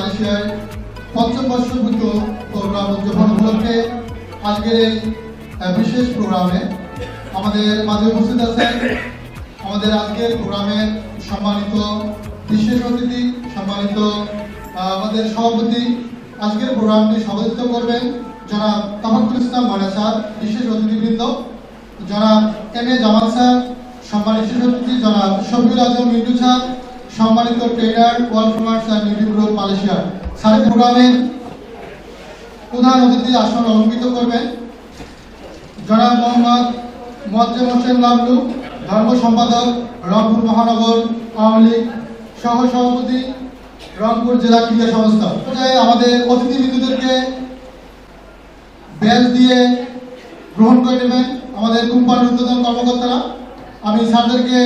মালয়েশিয়ার পঞ্চম বর্ষপূর্ত প্রোগ্রাম উদযাপন উপলক্ষে আজকের এই বিশেষ প্রোগ্রামে আমাদের মাঝে উপস্থিত আছেন আমাদের আজকের প্রোগ্রামের সম্মানিত বিশেষ অতিথি, সম্মানিত আমাদের সভাপতি। আজকের প্রোগ্রামটি সভাপতিত্ব করবেন জনাব তাফাকুল ইসলাম ময়না স্যার, বিশেষ অতিথিবৃন্দ জনাব এম এ জামাল স্যার, সম্মানিত বিশেষ অতিথি জনাব শফিউল আজম মিন্টু স্যার, সম্মানিত trainer world commerce and Nutri group Malaysia. স্যারের প্রোগ্রামের প্রধান অতিথি আসন অলঙ্কৃত করবেন জনাব মোহাম্মদ মোয়াজ্জেম হোসেন লাবলু, ধর্ম সম্পাদক রংপুর মহানগর আওয়ামী লীগ, সহ সভাপতি রংপুর জেলা ক্রীড়া সংস্থা। আমাদের অতিথিবৃন্দদেরকে ব্যাচ দিয়ে গ্রহণ করে নেবেন আমাদের কোম্পানির উদ্বোধন কর্মকর্তারা। আমি স্যারদেরকে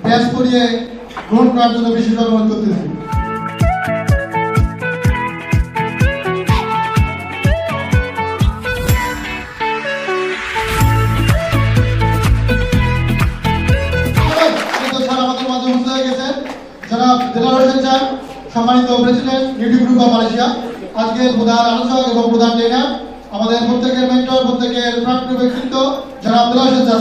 ব্যাচ পরিয়ে গ্রহণ করার জন্য বিশেষভাবে অনুরোধ করতেছি। সম্মানিত president Nutri group of Malaysia, আজকের প্রধান আলোচক এবং প্রধান ট্রেনার, আমাদের প্রত্যেকের মেন্টর, প্রত্যেকের প্রাণপ্রিয় ব্যক্তিত্ব যারা আব্দুল্লাহ হোসেন স্যার।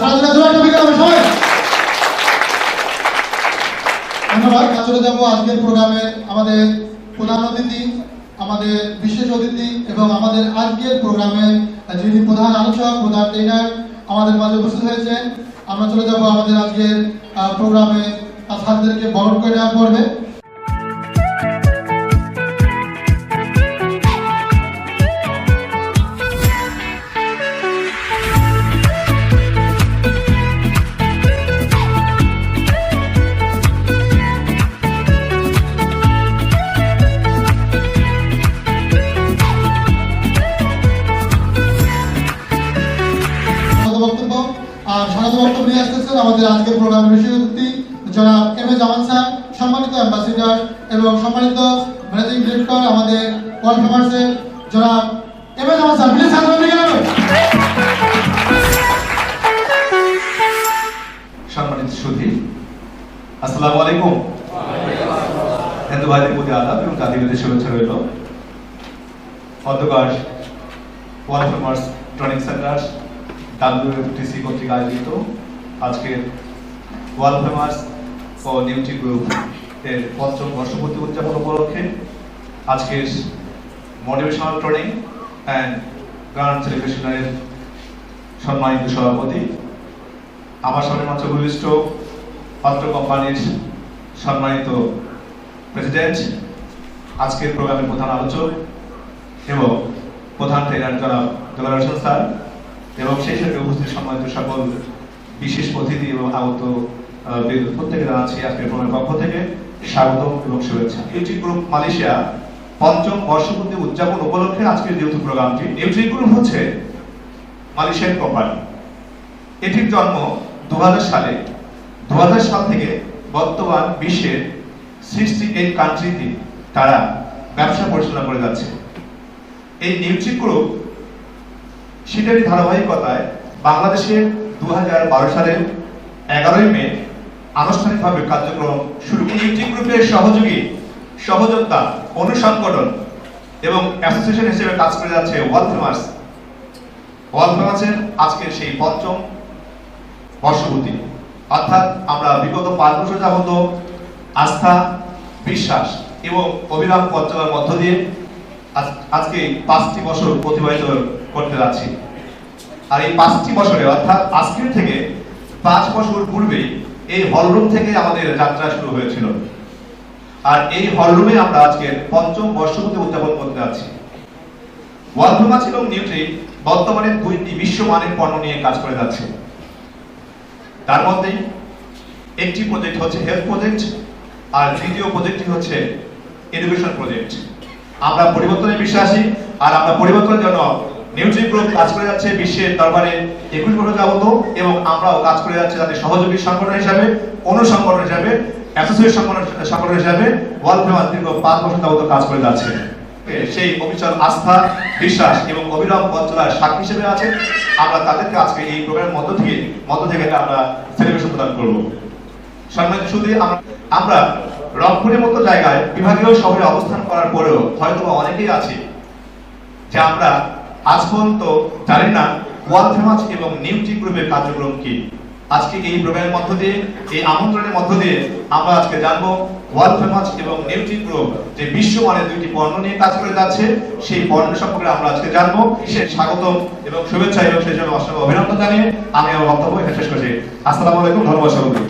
ধন্যবাদ। চলে যাব আজকের প্রোগ্রামে আমাদের প্রধান অতিথি, আমাদের বিশেষ অতিথি এবং আমাদের আজকের প্রোগ্রামে যিনি প্রধান আলোচক, প্রধান ট্রেনার আমাদের মাঝে উপস্থিত হয়েছে। আমরা চলে যাব আমাদের আজকের প্রোগ্রামে ছাত্রদেরকে বরণ করে নেওয়া পড়বে। বক্তব্য নিয়ে আসতেছেন আমাদের আজকের প্রোগ্রামের বিশেষ অতিথি জনাব এম এ জামান স্যার, সম্মানিত অ্যাম্বাসিডার এবং সম্মানিত ম্যানেজিং ডিরেক্টর আমাদের ওয়ার্ল্ড কমার্সের জনাব M A Zaman sir. Please সালাম জানাবেন। সম্মানিত সুধী, আসসালামু আলাইকুম। হিন্দু ভাইদের প্রতি আদাব এবং জাতিভেদের শুভেচ্ছা রইল। অধ্যকার world commerce training centre WFTC কর্তৃক আয়োজিত আজকের ওয়ার্ল্ড ফেমাস ও নিউট্রি গ্রুপ এর পঞ্চম বর্ষপূর্তি উদযাপন উপলক্ষে আজকের মোটিভেশনাল ট্রেনিং অ্যান্ড গ্র্যান্ড সেলিব্রেশনের সম্মানিত সভাপতি, আমার সামনে মঞ্চ ভূমিষ্ঠ পাত্র কোম্পানির সম্মানিত প্রেসিডেন্ট, আজকের প্রোগ্রামের প্রধান আলোচক এবং প্রধান ট্রেনার জনাব দুলাল হোসেন স্যার এবং সেই সাথে উপস্থিত সম্মানিত সকল বিশেষ অতিথি এবং আগত প্রত্যেকে জানাচ্ছি আজকের প্রোগ্রামের পক্ষ থেকে স্বাগত এবং শুভেচ্ছা। নিউট্রি গ্রুপ মালয়েশিয়া পঞ্চম বর্ষপূর্তি উদযাপন উপলক্ষে আজকের যেহেতু প্রোগ্রামটি, নিউট্রি গ্রুপ হচ্ছে মালয়েশিয়ান কোম্পানি। এটির জন্ম 2000 সালে। 2000 সাল থেকে বর্তমান বিশ্বের 68 কান্ট্রিতে তারা ব্যবসা পরিচালনা করে যাচ্ছে। এই নিউট্রি গ্রুপ সেটারই ধারাবাহিকতায় বাংলাদেশে 2012 সালের 11 মে আনুষ্ঠানিকভাবে কার্যক্রম শুরু। নিউট্রি গ্রুপের সহযোগী, সহযোদ্ধা, অনুসংগঠন এবং অ্যাসোসিয়েশন হিসেবে কাজ করে যাচ্ছে ওয়ার্ল্ড ফেমাস। ওয়ার্ল্ড ফেমাসের আজকের সেই পঞ্চম বর্ষপূর্তি, অর্থাৎ আমরা বিগত 5 বছর যাবত আস্থা, বিশ্বাস এবং অবিরাম পথ চলার মধ্য দিয়ে আজকে 5টি বছর অতিবাহিত করতে যাচ্ছি। আর এই 5টি বছরে অর্থাৎ আজকের থেকে 5 বছর পূর্বে এই হলরুম থেকে আমাদের যাত্রা শুরু হয়েছিল। আর এই হলরুমে আমরা আজকে পঞ্চম বর্ষপূর্তি উদযাপন করতে যাচ্ছি। ওয়ার্ল্ড ফেমাস এবং নিউট্রি বর্তমানে 2টি বিশ্বমানের পণ্য নিয়ে কাজ করে যাচ্ছে। তার মধ্যে একটি প্রজেক্ট হচ্ছে হেলথ প্রজেক্ট আর দ্বিতীয় প্রজেক্টটি হচ্ছে এডুকেশন প্রজেক্ট। আমরা পরিবর্তনে বিশ্বাসী আর আমরা পরিবর্তনের জন্য নিউট্রি গ্রুপ কাজ করে যাচ্ছে বিশ্বের দরবারে 21 বছর যাবত এবং আমরাও কাজ করে যাচ্ছি তাদের সহযোগী সংগঠন হিসাবে, অনুসংগঠন হিসাবে, অ্যাসোসিয়েশন সংগঠন হিসাবে ওয়ার্ল্ড ফেমাস দীর্ঘ 5 বছর যাবত কাজ করে যাচ্ছে। সেই অবিচল আস্থা, বিশ্বাস এবং অবিরাম পথ চলার সাক্ষী হিসেবে আছে। আমরা তাদেরকে আজকে এই প্রোগ্রামের মধ্য থেকে আমরা সেলিব্রেশন প্রদান করব। সম্মানিত সুধী, আমরা রংপুরের মতো জায়গায় বিভাগীয় শহরে অবস্থান করার পরেও হয়তো অনেকেই আছে যে আমরা আজ পর্যন্ত জানি না ওয়ার্ল্ড ফেমাস এবং নিউটি গ্রুপের কার্যক্রম কি। আজকে এই প্রোগ্রামের মধ্য দিয়ে, এই আমন্ত্রণের মধ্য দিয়ে আমরা আজকে জানবো ওয়ার্ল্ড ফেমাস এবং নিউটি গ্রুপ যে বিশ্বমানের দুইটি পণ্য নিয়ে কাজ করে যাচ্ছে, সেই পণ্য সম্পর্কে আমরা আজকে জানবো। বিশেষ স্বাগতম এবং শুভেচ্ছা এবং সেই জন্য অসংখ্য অভিনন্দন জানিয়ে আমি আমার বক্তব্য এখানে শেষ করছি। আসসালামু আলাইকুম, ধন্যবাদ সকলকে।